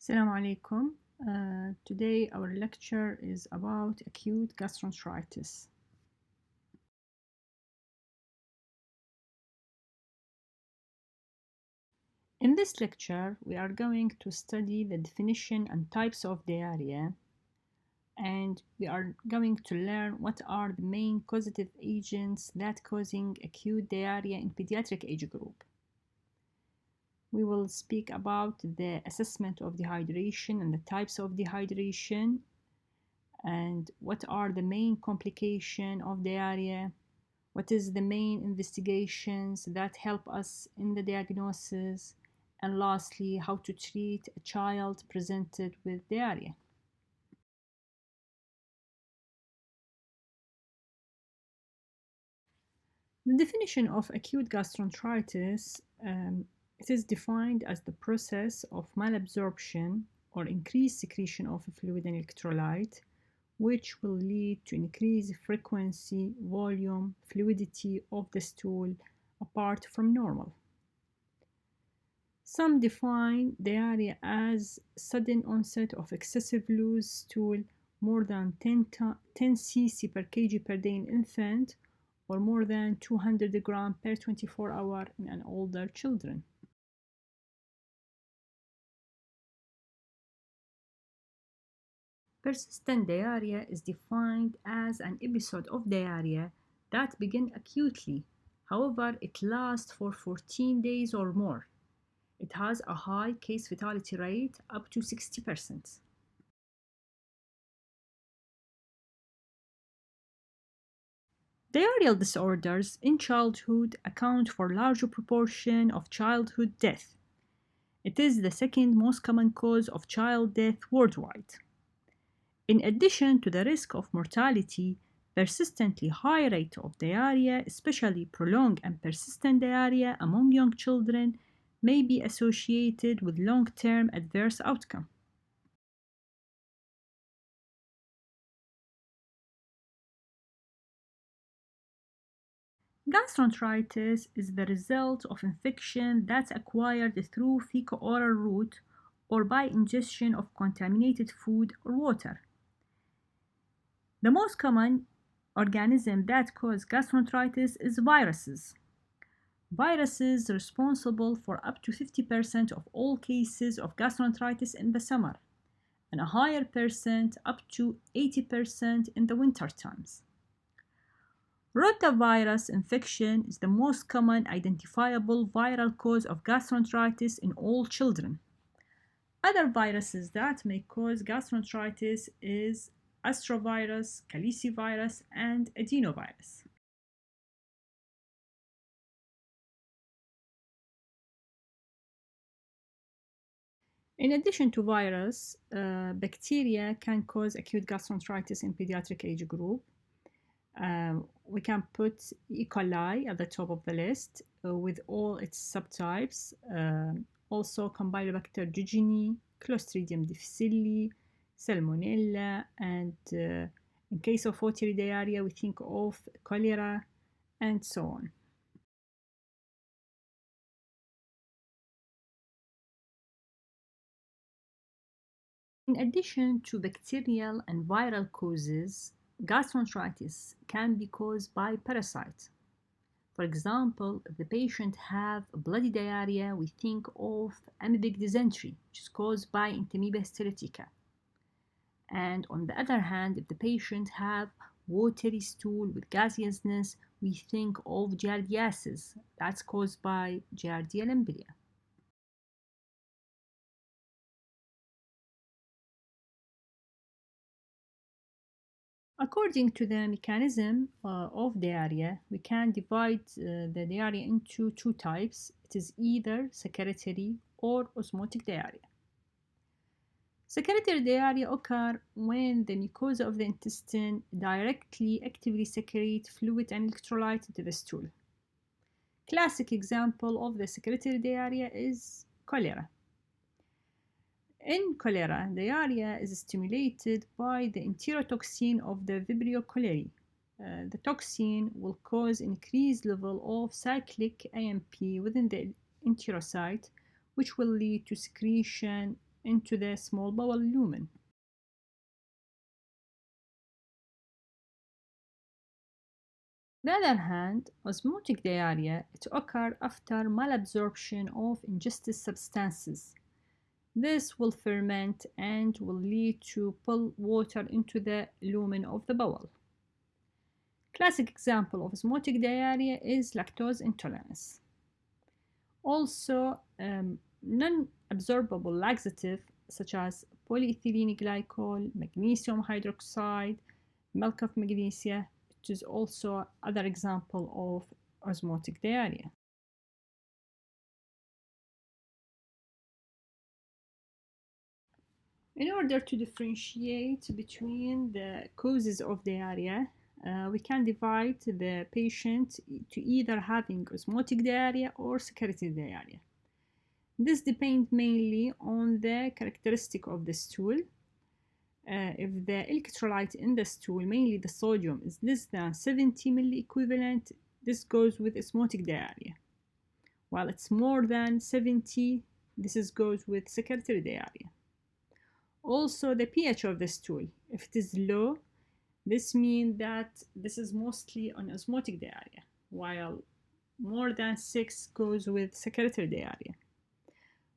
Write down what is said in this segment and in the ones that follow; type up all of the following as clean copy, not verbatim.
Assalamu alaikum. Today our lecture is about acute gastroenteritis. In this lecture, we are going to study the definition and types of diarrhea, and we are going to learn what are the main causative agents that causing acute diarrhea in pediatric age group. We will speak about the assessment of dehydration and the types of dehydration and what are the main complications of diarrhea, what is the main investigations that help us in the diagnosis, and lastly, how to treat a child presented with diarrhea. The definition of acute gastroenteritis it is defined as the process of malabsorption or increased secretion of a fluid and electrolyte, which will lead to increased frequency, volume, fluidity of the stool apart from normal. Some define diarrhea as sudden onset of excessive loose stool more than 10 cc per kg per day in infant or more than 200 grams per 24 hour in an older children. Persistent diarrhea is defined as an episode of diarrhea that begins acutely. However, it lasts for 14 days or more. It has a high case fatality rate, up to 60%. Diarrheal disorders in childhood account for a larger proportion of childhood death. It is the second most common cause of child death worldwide. In addition to the risk of mortality, persistently high rate of diarrhea, especially prolonged and persistent diarrhea among young children, may be associated with long-term adverse outcome. Gastroenteritis is the result of infection that's acquired through fecal-oral route or by ingestion of contaminated food or water. The most common organism that cause gastroenteritis is viruses. Viruses responsible for up to 50% of all cases of gastroenteritis in the summer, and a higher percent, up to 80% in the winter times. Rotavirus infection is the most common identifiable viral cause of gastroenteritis in all children. Other viruses that may cause gastroenteritis is astrovirus, calicivirus, and adenovirus. In addition to virus, bacteria can cause acute gastroenteritis in pediatric age group. We can put E. coli at the top of the list with all its subtypes. Also Campylobacter jejuni, Clostridium difficile, Salmonella, and in case of watery diarrhea, we think of cholera, and so on. In addition to bacterial and viral causes, gastroenteritis can be caused by parasites. For example, if the patient have bloody diarrhea, we think of amoebic dysentery, which is caused by Entamoeba histolytica. And on the other hand, if the patient have watery stool with gaseousness, we think of giardiasis, that's caused by Giardia limberia. According to the mechanism of diarrhea, we can divide the diarrhea into two types. It is either secretory or osmotic diarrhea. Secretory diarrhea occurs when the mucosa of the intestine directly actively secrete fluid and electrolyte into the stool. Classic example of the secretory diarrhea is cholera. In cholera, diarrhea is stimulated by the enterotoxin of the Vibrio cholerae. The toxin will cause increased level of cyclic AMP within the enterocyte, which will lead to secretion into the small bowel lumen. On the other hand, osmotic diarrhea it occurs after malabsorption of ingested substances. This will ferment and will lead to pull water into the lumen of the bowel. Classic example of osmotic diarrhea is lactose intolerance. Also, non-absorbable laxative such as polyethylene glycol, magnesium hydroxide, milk of magnesia, it is also other example of osmotic diarrhea. In order to differentiate between the causes of diarrhea, we can divide the patient to either having osmotic diarrhea or secretory diarrhea. This depends mainly on the characteristic of the stool. If the electrolyte in the stool, mainly the sodium, is less than 70 milliequivalent, this goes with osmotic diarrhea. While it's more than 70, this goes with secretory diarrhea. Also, the pH of the stool, if it is low, this means that this is mostly on osmotic diarrhea, while more than 6 goes with secretory diarrhea.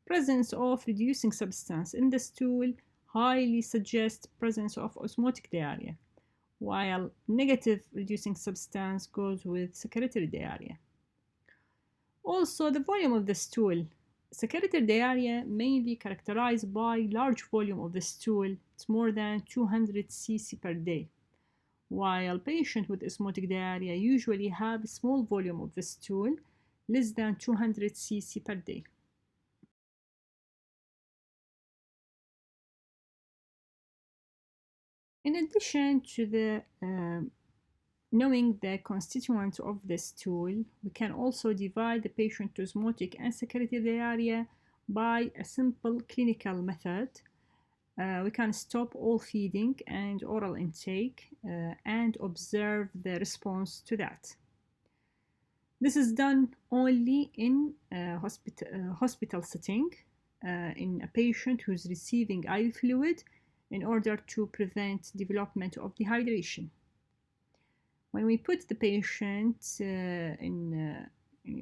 Presence of reducing substance in the stool highly suggests presence of osmotic diarrhea, while negative reducing substance goes with secretory diarrhea. Also, the volume of the stool. Secretory diarrhea mainly characterized by large volume of the stool, it's more than 200 cc per day, while patients with osmotic diarrhea usually have a small volume of the stool, less than 200 cc per day. In addition to the knowing the constituents of the stool, we can also divide the patient to osmotic and secretory diarrhea by a simple clinical method. We can stop all feeding and oral intake and observe the response to that. This is done only in hospital setting in a patient who's receiving IV fluid in order to prevent development of dehydration. When we put the patient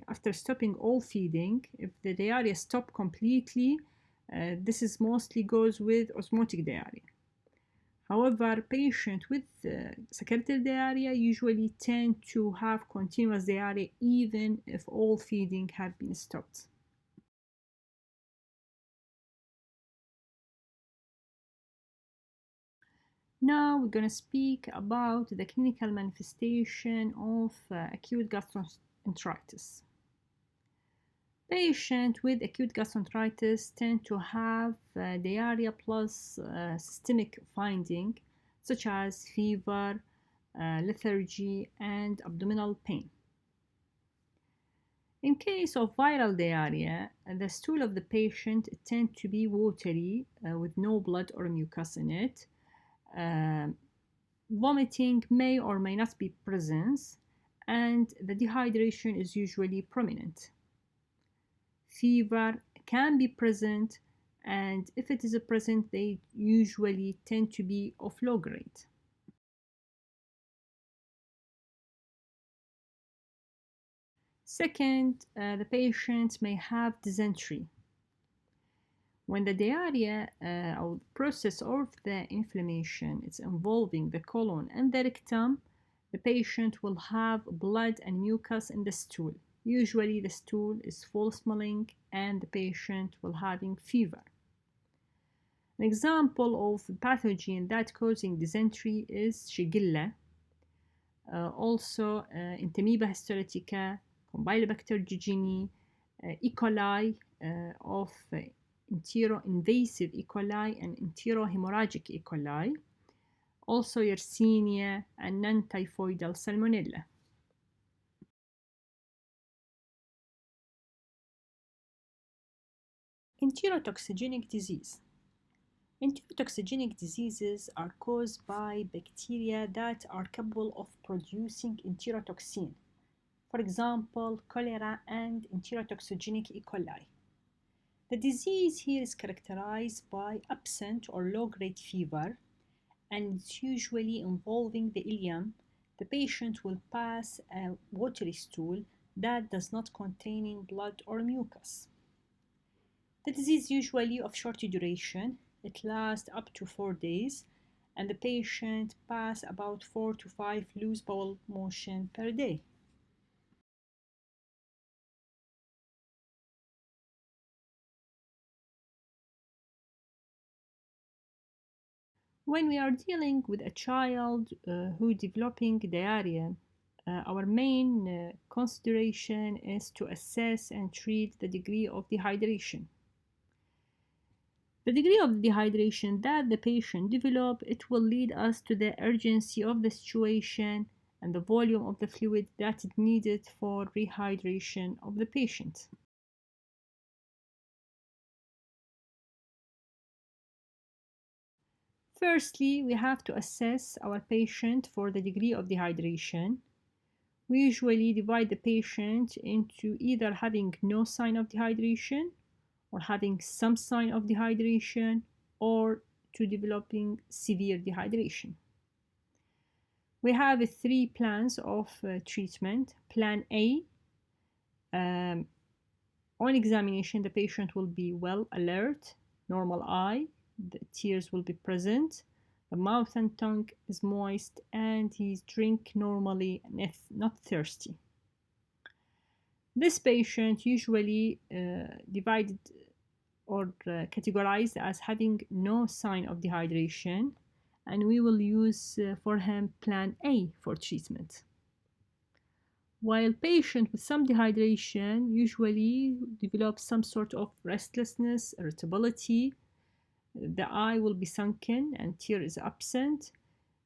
after stopping all feeding, if the diarrhea stops completely, this is mostly goes with osmotic diarrhea. However, patients with secretory diarrhea usually tend to have continuous diarrhea even if all feeding had been stopped. Now we're going to speak about the clinical manifestation of acute gastroenteritis. Patients with acute gastroenteritis tend to have diarrhea plus systemic finding such as fever, lethargy, and abdominal pain. In case of viral diarrhea, the stool of the patient tends to be watery with no blood or mucus in it. Vomiting may or may not be present, and the dehydration is usually prominent. Fever can be present, and if it is present, they usually tend to be of low grade. Second, the patient may have dysentery. When the diarrhea or process of the inflammation is involving the colon and the rectum, the patient will have blood and mucus in the stool. Usually the stool is full smelling and the patient will having fever. An example of pathogen that causing dysentery is Shigella. Also Entamoeba histolytica, Campylobacter jejuni, E. coli of enteroinvasive E. coli and enterohemorrhagic E. coli, also Yersinia and non-typhoidal Salmonella. Enterotoxigenic disease. Enterotoxigenic diseases are caused by bacteria that are capable of producing enterotoxin. For example, cholera and enterotoxigenic E. coli. The disease here is characterized by absent or low-grade fever, and it's usually involving the ileum. The patient will pass a watery stool that does not contain blood or mucus. The disease is usually of short duration. It lasts up to 4 days, and the patient pass about 4 to 5 loose bowel motion per day. When we are dealing with a child who developing diarrhea, our main consideration is to assess and treat the degree of dehydration. The degree of dehydration that the patient develop, it will lead us to the urgency of the situation and the volume of the fluid that is needed for rehydration of the patient. Firstly, we have to assess our patient for the degree of dehydration. We usually divide the patient into either having no sign of dehydration, or having some sign of dehydration, or to developing severe dehydration. We have 3 plans of treatment. Plan A, on examination, the patient will be well alert, normal eye, the tears will be present, the mouth and tongue is moist, and he's drink normally and not thirsty. This patient usually divided or categorized as having no sign of dehydration, and we will use for him plan A for treatment. While patient with some dehydration usually develop some sort of restlessness, irritability, the eye will be sunken and tear is absent,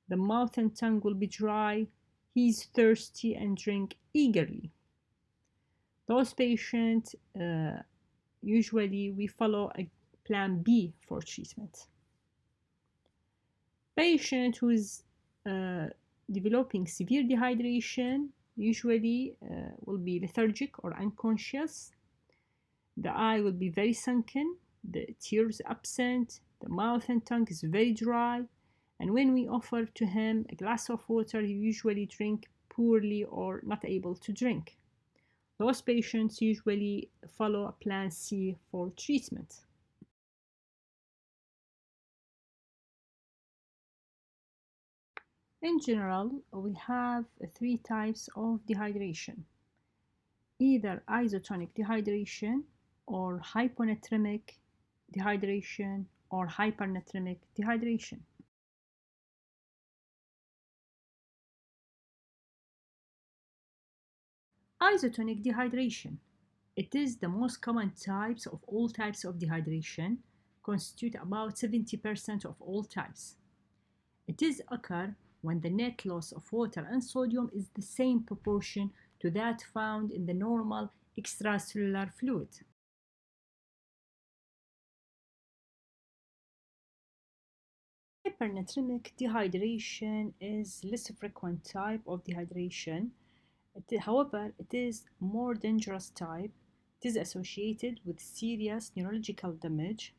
the mouth and tongue will be dry, he's thirsty and drink eagerly. Those patients usually we follow a plan B for treatment. Patient who is developing severe dehydration usually will be lethargic or unconscious. The eye will be very sunken, the tears absent, the mouth and tongue is very dry, and when we offer to him a glass of water, he usually drink poorly or not able to drink. Those patients usually follow a plan C for treatment. In general, we have 3 types of dehydration: either isotonic dehydration, or hyponatremic dehydration, or hypernatremic dehydration. Isotonic dehydration. It is the most common types of all types of dehydration, constitute about 70% of all types. It is occur when the net loss of water and sodium is the same proportion to that found in the normal extracellular fluid. Hypernatremic dehydration is less frequent type of dehydration. However, it is more dangerous type. It is associated with serious neurological damage.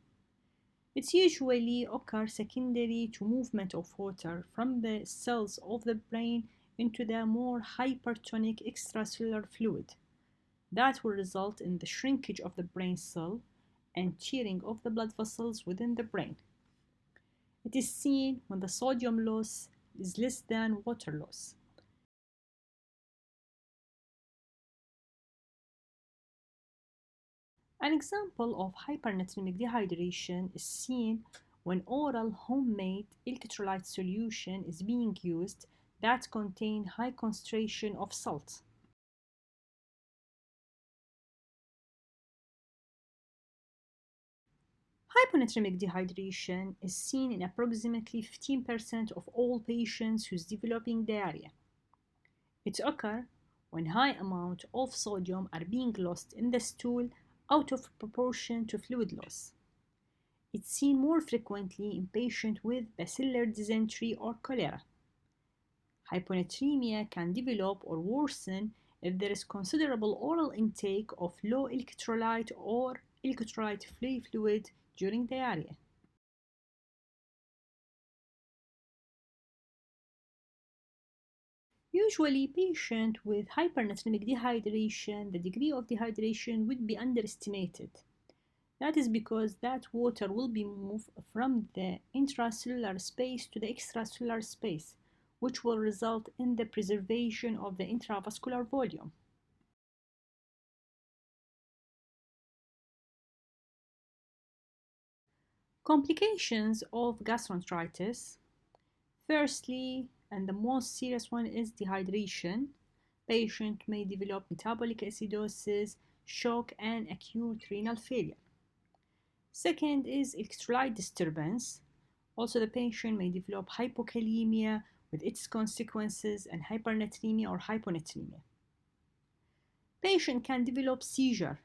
It usually occurs secondary to movement of water from the cells of the brain into the more hypertonic extracellular fluid. That will result in the shrinkage of the brain cell and tearing of the blood vessels within the brain. It is seen when the sodium loss is less than water loss. An example of hypernatremic dehydration is seen when oral homemade electrolyte solution is being used that contain high concentration of salt. Hyponatremic dehydration is seen in approximately 15% of all patients who's developing diarrhea. It occurs when high amount of sodium are being lost in the stool out of proportion to fluid loss. It's seen more frequently in patients with bacillary dysentery or cholera. Hyponatremia can develop or worsen if there is considerable oral intake of low electrolyte or electrolyte-free fluid during diarrhea. Usually, patient with hypernatremic dehydration, the degree of dehydration would be underestimated. That is because that water will be moved from the intracellular space to the extracellular space, which will result in the preservation of the intravascular volume. Complications of gastroenteritis. Firstly, and the most serious one is dehydration. Patient may develop metabolic acidosis, shock, and acute renal failure. Second is electrolyte disturbance. Also, the patient may develop hypokalemia with its consequences and hypernatremia or hyponatremia. Patient can develop seizure.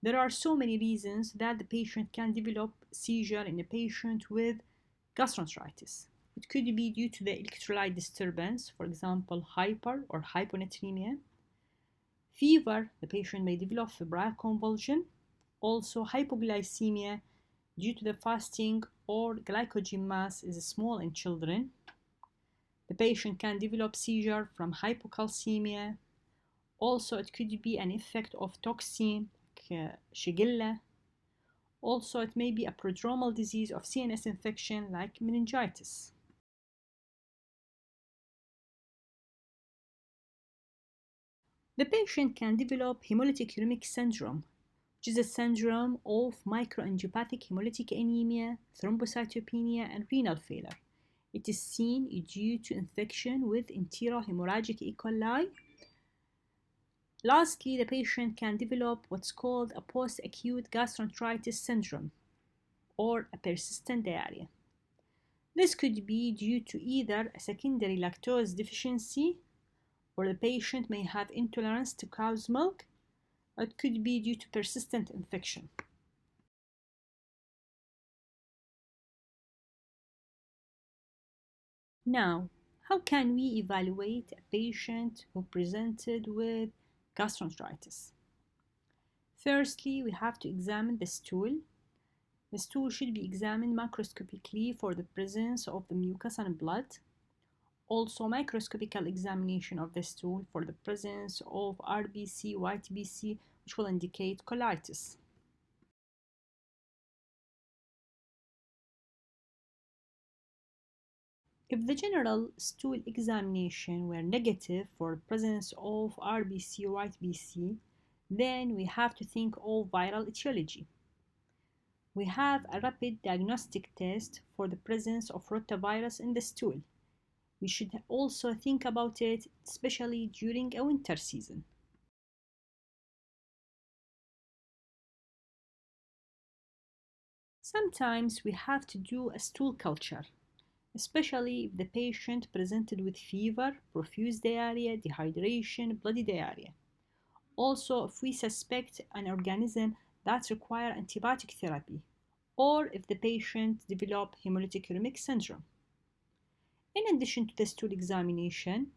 There are so many reasons that the patient can develop seizure in a patient with gastroenteritis. It could be due to the electrolyte disturbance, for example, hyper or hyponatremia. Fever, the patient may develop febrile convulsion. Also, hypoglycemia due to the fasting or glycogen mass is small in children. The patient can develop seizure from hypocalcemia. Also, it could be an effect of toxin, Shigella. Also, it may be a prodromal disease of CNS infection like meningitis. The patient can develop hemolytic uremic syndrome, which is a syndrome of microangiopathic hemolytic anemia, thrombocytopenia, and renal failure. It is seen due to infection with enterohemorrhagic E. coli. Lastly, the patient can develop what's called a post-acute gastroenteritis syndrome or a persistent diarrhea. This could be due to either a secondary lactose deficiency or the patient may have intolerance to cow's milk. It could be due to persistent infection. Now, how can we evaluate a patient who presented with gastroenteritis? Firstly, we have to examine the stool. The stool should be examined macroscopically for the presence of the mucus and blood. Also, microscopical examination of the stool for the presence of RBC, white BC, which will indicate colitis. If the general stool examination were negative for presence of RBC or white BC, then we have to think of viral etiology. We have a rapid diagnostic test for the presence of rotavirus in the stool. We should also think about it, especially during a winter season. Sometimes we have to do a stool culture, especially if the patient presented with fever, profuse diarrhea, dehydration, bloody diarrhea. Also, if we suspect an organism that requires antibiotic therapy, or if the patient develops hemolytic uremic syndrome. In addition to the stool examination,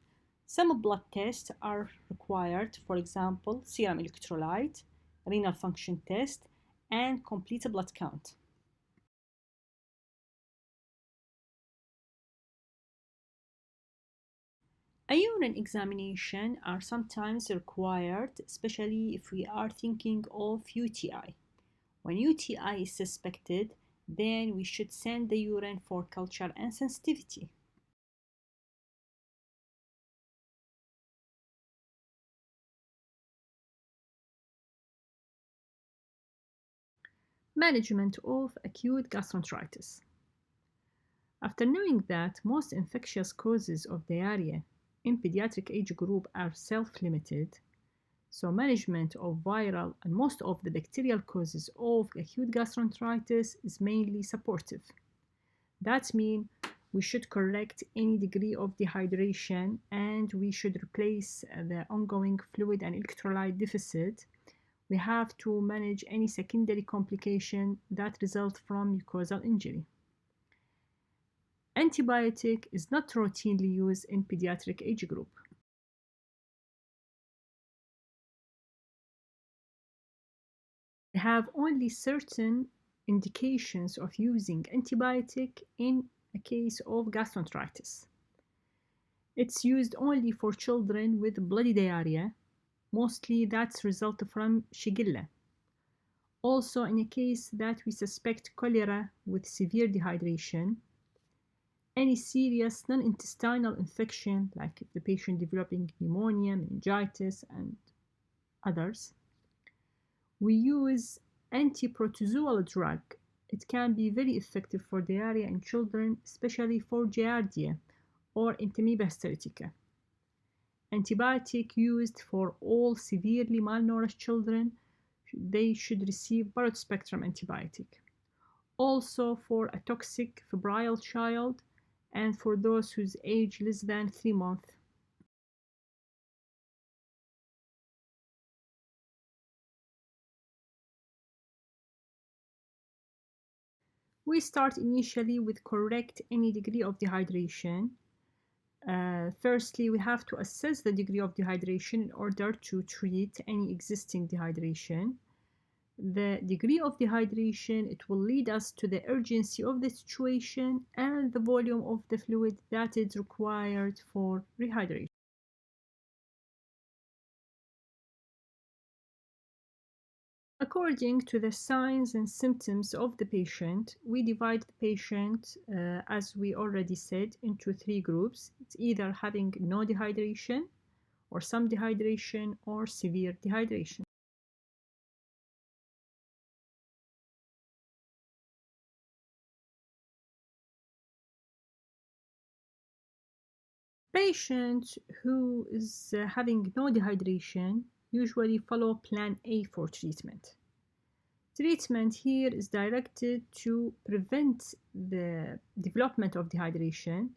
some blood tests are required, for example, serum electrolyte, renal function test, and complete blood count. A urine examination are sometimes required, especially if we are thinking of UTI. When UTI is suspected, then we should send the urine for culture and sensitivity. Management of acute gastroenteritis. After knowing that most infectious causes of diarrhea in pediatric age group are self-limited, so management of viral and most of the bacterial causes of acute gastroenteritis is mainly supportive. That means we should correct any degree of dehydration and we should replace the ongoing fluid and electrolyte deficit. We have to manage any secondary complication that result from mucosal injury. Antibiotic is not routinely used in pediatric age group. We have only certain indications of using antibiotic in a case of gastroenteritis. It's used only for children with bloody diarrhea. Mostly that's result from Shigella. Also, in a case that we suspect cholera with severe dehydration, any serious non-intestinal infection, like if the patient developing pneumonia, meningitis, and others, we use antiprotozoal drug. It can be very effective for diarrhea in children, especially for Giardia or Entamoeba histolytica. Antibiotic used for all severely malnourished children, they should receive broad spectrum antibiotic. Also for a toxic febrile child and for those whose age less than 3 months. We start initially with correct any degree of dehydration. Firstly, we have to assess the degree of dehydration in order to treat any existing dehydration. The degree of dehydration, it will lead us to the urgency of the situation and the volume of the fluid that is required for rehydration. According to the signs and symptoms of the patient, we divide the patient, as we already said, into 3 groups. It's either having no dehydration, or some dehydration, or severe dehydration. Patient who is having no dehydration usually follow plan A for treatment. Treatment here is directed to prevent the development of dehydration,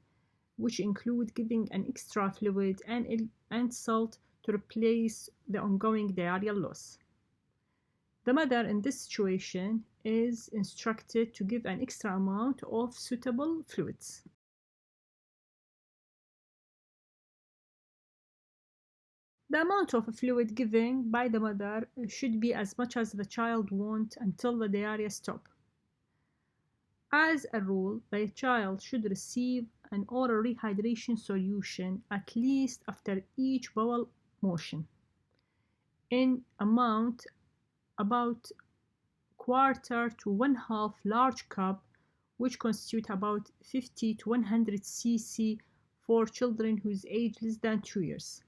which include giving an extra fluid and salt to replace the ongoing diarrheal loss. The mother in this situation is instructed to give an extra amount of suitable fluids. The amount of fluid given by the mother should be as much as the child wants until the diarrhea stops. As a rule, the child should receive an oral rehydration solution at least after each bowel motion in amount about quarter to 1/2 large cup, which constitute about 50 to 100 cc for children whose age less than 2 years.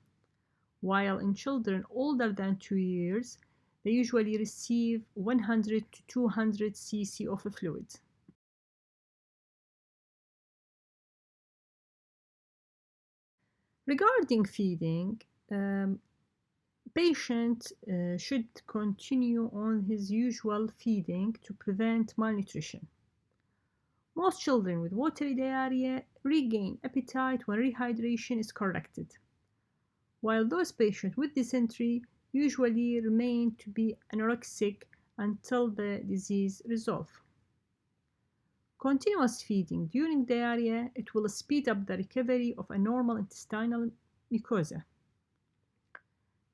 While in children older than 2 years, they usually receive 100 to 200 cc of a fluid. Regarding feeding, patient should continue on his usual feeding to prevent malnutrition. Most children with watery diarrhea regain appetite when rehydration is corrected, while those patients with dysentery usually remain to be anorexic until the disease resolves. Continuous feeding during diarrhea, it will speed up the recovery of a normal intestinal mucosa.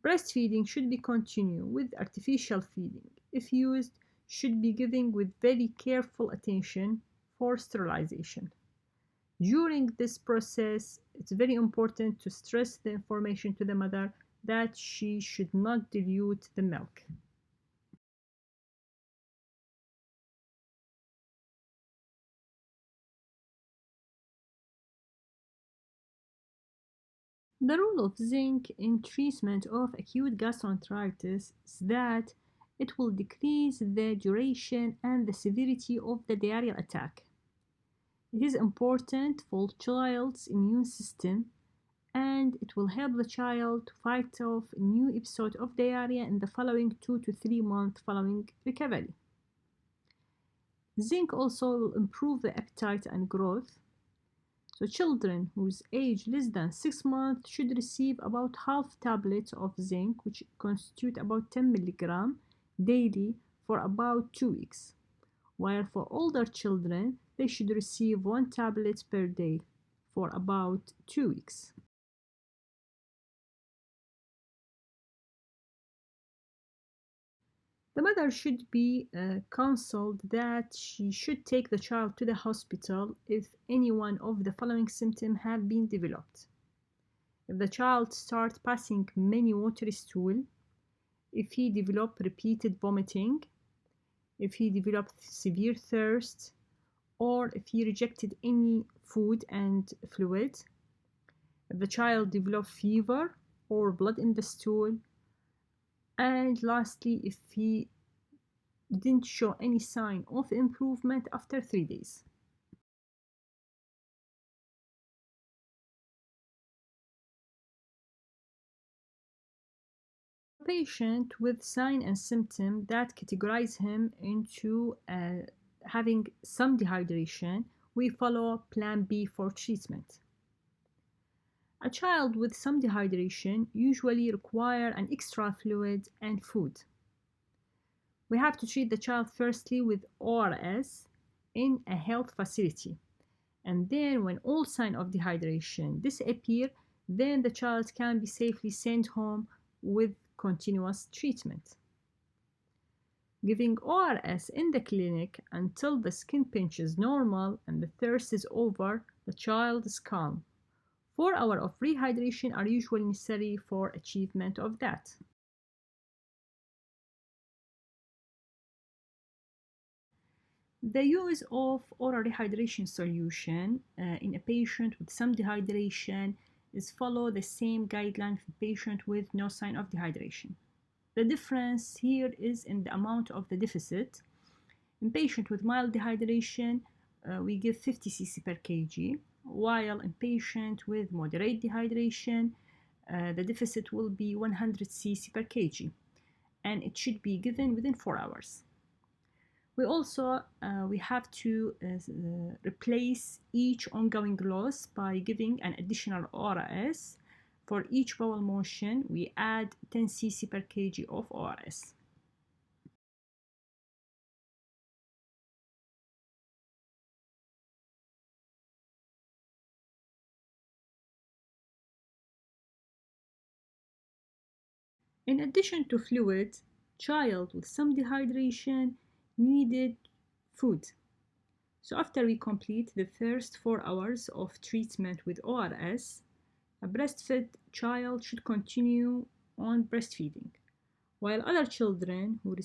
Breastfeeding should be continued with artificial feeding. If used, should be given with very careful attention for sterilization. During this process, it's very important to stress the information to the mother that she should not dilute the milk. The role of zinc in treatment of acute gastroenteritis is that it will decrease the duration and the severity of the diarrheal attack. It is important for the child's immune system, and it will help the child to fight off a new episode of diarrhea in the following 2 to 3 months following recovery. Zinc also will improve the appetite and growth. So children whose age less than 6 months should receive about half tablet of zinc, which constitute about 10 milligram daily for about 2 weeks. While for older children, they should receive 1 tablet per day for about 2 weeks. The mother should be counseled that she should take the child to the hospital if any one of the following symptoms have been developed. If the child starts passing many watery stool, if he develops repeated vomiting, if he developed severe thirst, or if he rejected any food and fluid, if the child developed fever or blood in the stool, and lastly, if he didn't show any sign of improvement after 3 days. Patient with sign and symptom that categorize him into having some dehydration, we follow plan B for treatment. A child with some dehydration usually require an extra fluid and food. We have to treat the child firstly with ORS in a health facility, and then when all signs of dehydration disappear, then the child can be safely sent home with continuous treatment. Giving ORS in the clinic until the skin pinch is normal and the thirst is over, the child is calm. 4 hours of rehydration are usually necessary for achievement of that. The use of oral rehydration solution in a patient with some dehydration is follow the same guideline for patient with no sign of dehydration. The difference here is in the amount of the deficit. In patient with mild dehydration, we give 50 cc per kg, while in patient with moderate dehydration, the deficit will be 100 cc per kg, and it should be given within 4 hours. We have to replace each ongoing loss by giving an additional ORS. For each bowel motion, we add 10 cc per kg of ORS. In addition to fluid, child with some dehydration needed food. So after we complete the first 4 hours of treatment with ORS, a breastfed child should continue on breastfeeding, while other children who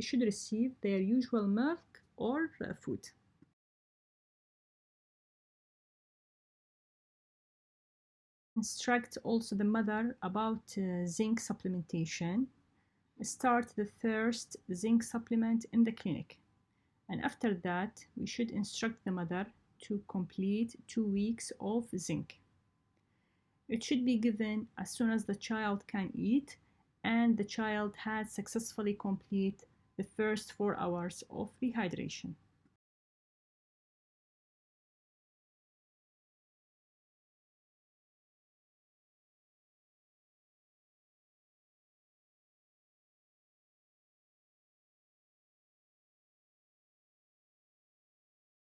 should receive their usual milk or food. Instruct also the mother about zinc supplementation. Start the first zinc supplement in the clinic, and after that we should instruct the mother to complete 2 weeks of zinc. It should be given as soon as the child can eat and the child has successfully completed the first 4 hours of rehydration.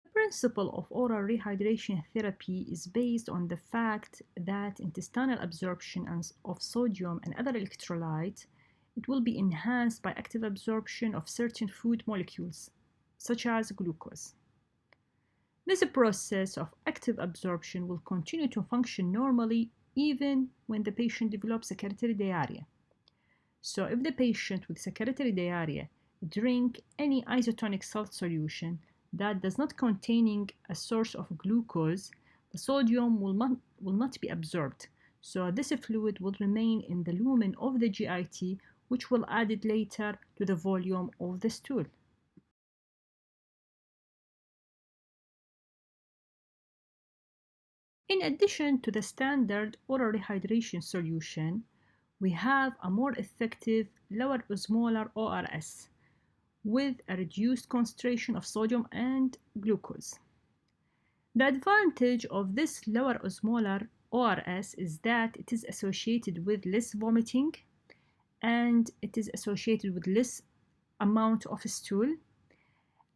The principle of oral rehydration therapy is based on the fact that intestinal absorption of sodium and other electrolytes it will be enhanced by active absorption of certain food molecules, such as glucose. This process of active absorption will continue to function normally even when the patient develops secretory diarrhea. So if the patient with secretory diarrhea drink any isotonic salt solution that does not containing a source of glucose, the sodium will not be absorbed. So this fluid will remain in the lumen of the GIT, which will add it later to the volume of the stool. In addition to the standard oral rehydration solution, we have a more effective lower osmolar ORS with a reduced concentration of sodium and glucose. The advantage of this lower osmolar ORS is that it is associated with less vomiting and it is associated with less amount of stool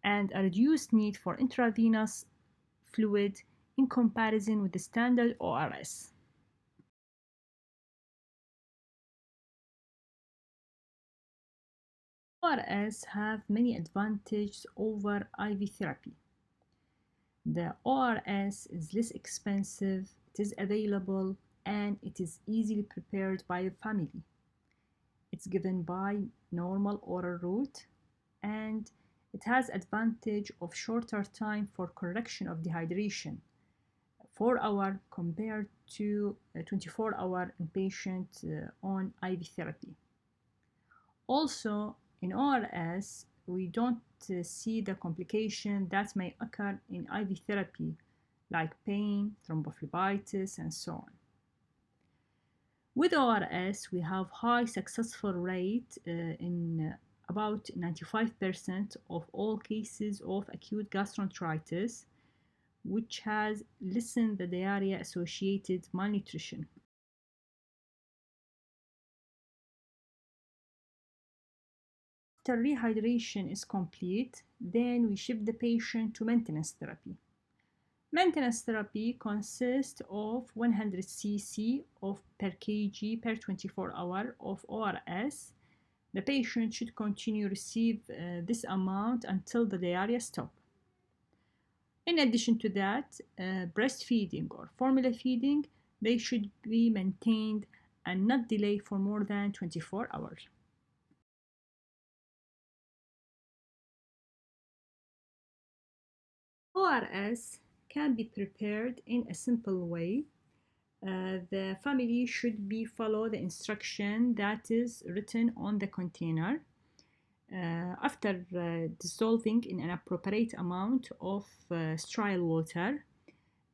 and a reduced need for intravenous fluid in comparison with the standard ORS. ORS have many advantages over IV therapy. The ORS is less expensive, it is available, and it is easily prepared by a family. It's given by normal oral route, and it has advantage of shorter time for correction of dehydration, 4 hour compared to 24-hour inpatient on IV therapy. Also, in ORS, we don't see the complication that may occur in IV therapy, like pain, thrombophlebitis, and so on. With ORS, we have high successful rate in about 95% of all cases of acute gastroenteritis, which has lessened the diarrhea associated malnutrition. After rehydration is complete, then we shift the patient to maintenance therapy. Maintenance therapy consists of 100 cc of per kg per 24 hour of ORS. The patient should continue receive this amount until the diarrhea stop. In addition to that, breastfeeding or formula feeding, they should be maintained and not delayed for more than 24 hours. ORS can be prepared in a simple way. The family should be follow the instruction that is written on the container. After dissolving in an appropriate amount of sterile water,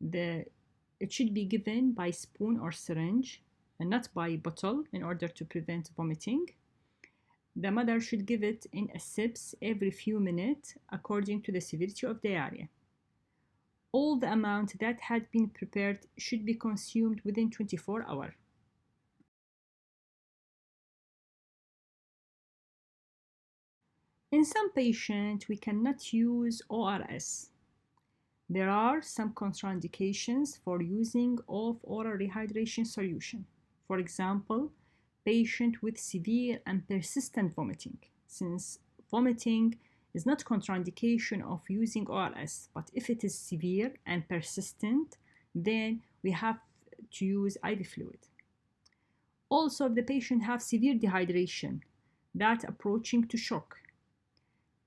it should be given by spoon or syringe and not by bottle in order to prevent vomiting. The mother should give it in a sips every few minutes according to the severity of diarrhea. All the amount that had been prepared should be consumed within 24 hours. In some patients, we cannot use ORS. There are some contraindications for using of oral rehydration solution. For example, patient with severe and persistent vomiting, since vomiting is not contraindication of using ORS, but if it is severe and persistent, then we have to use IV fluid. Also, if the patient have severe dehydration, that approaching to shock.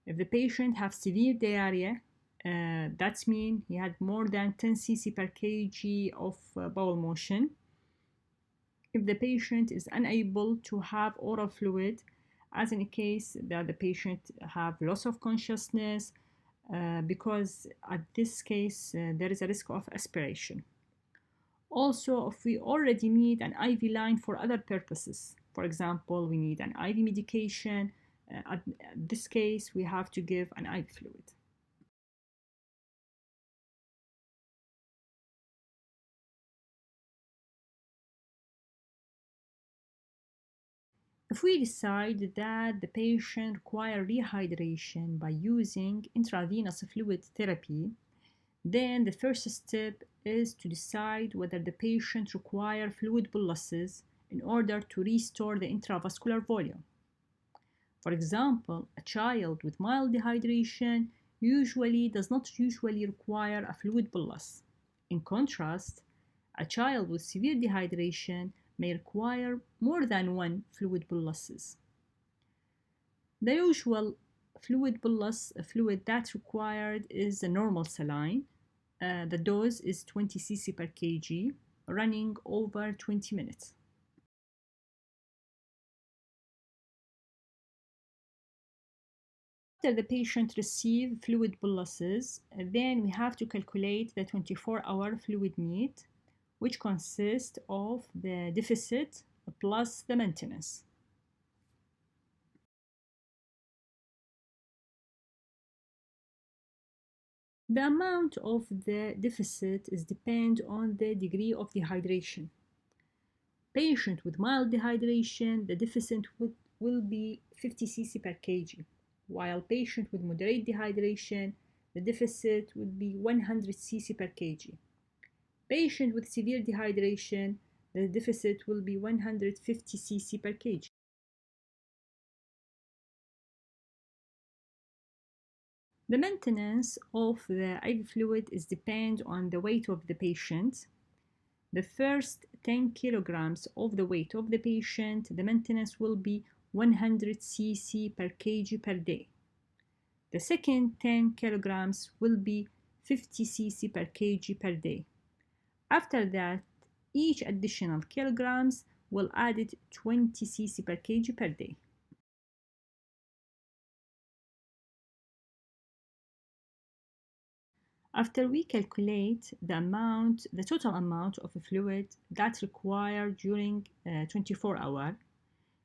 If the patient have severe diarrhea, that means he had more than 10 cc per kg of bowel motion. If the patient is unable to have oral fluid, as in a case that the patient have loss of consciousness, because at this case there is a risk of aspiration. Also, if we already need an IV line for other purposes, for example, we need an IV medication, at this case we have to give an IV fluid. If we decide that the patient requires rehydration by using intravenous fluid therapy, then the first step is to decide whether the patient requires fluid boluses in order to restore the intravascular volume. For example, a child with mild dehydration does not usually require a fluid bolus. In contrast, a child with severe dehydration may require more than one fluid boluses. The usual fluid bolus fluid that's required is the normal saline. The dose is 20 cc per kg, running over 20 minutes. After the patient receives fluid boluses, then we have to calculate the 24-hour fluid need, which consists of the deficit plus the maintenance. The amount of the deficit is depend on the degree of dehydration. Patient with mild dehydration, the deficit will be 50 cc per kg, while patient with moderate dehydration, the deficit would be 100 cc per kg. Patient with severe dehydration, the deficit will be 150 cc per kg. The maintenance of the IV fluid is depend on the weight of the patient. The first 10 kilograms of the weight of the patient, the maintenance will be 100 cc per kg per day. The second 10 kilograms will be 50 cc per kg per day. After that, each additional kilograms will add it 20 cc per kg per day. After we calculate the total amount of fluid that's required during 24 hours,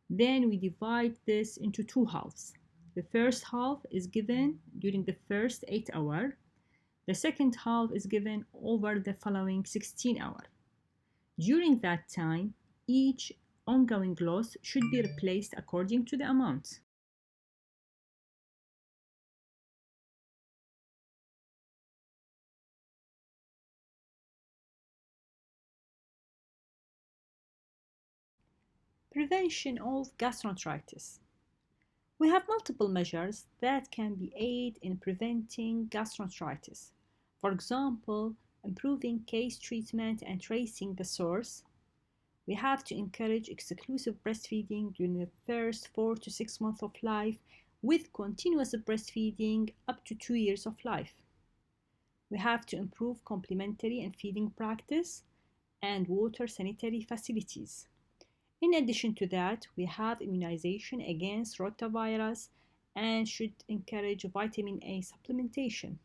then we divide this into two halves. The first half is given during the first 8 hours. The second half is given over the following 16 hours. During that time, each ongoing loss should be replaced according to the amount. Prevention of gastroenteritis. We have multiple measures that can be aid in preventing gastroenteritis. For example, improving case treatment and tracing the source. We have to encourage exclusive breastfeeding during the first 4 to 6 months of life with continuous breastfeeding up to 2 years of life. We have to improve complementary and feeding practice and water sanitary facilities. In addition to that, we have immunization against rotavirus and should encourage vitamin A supplementation.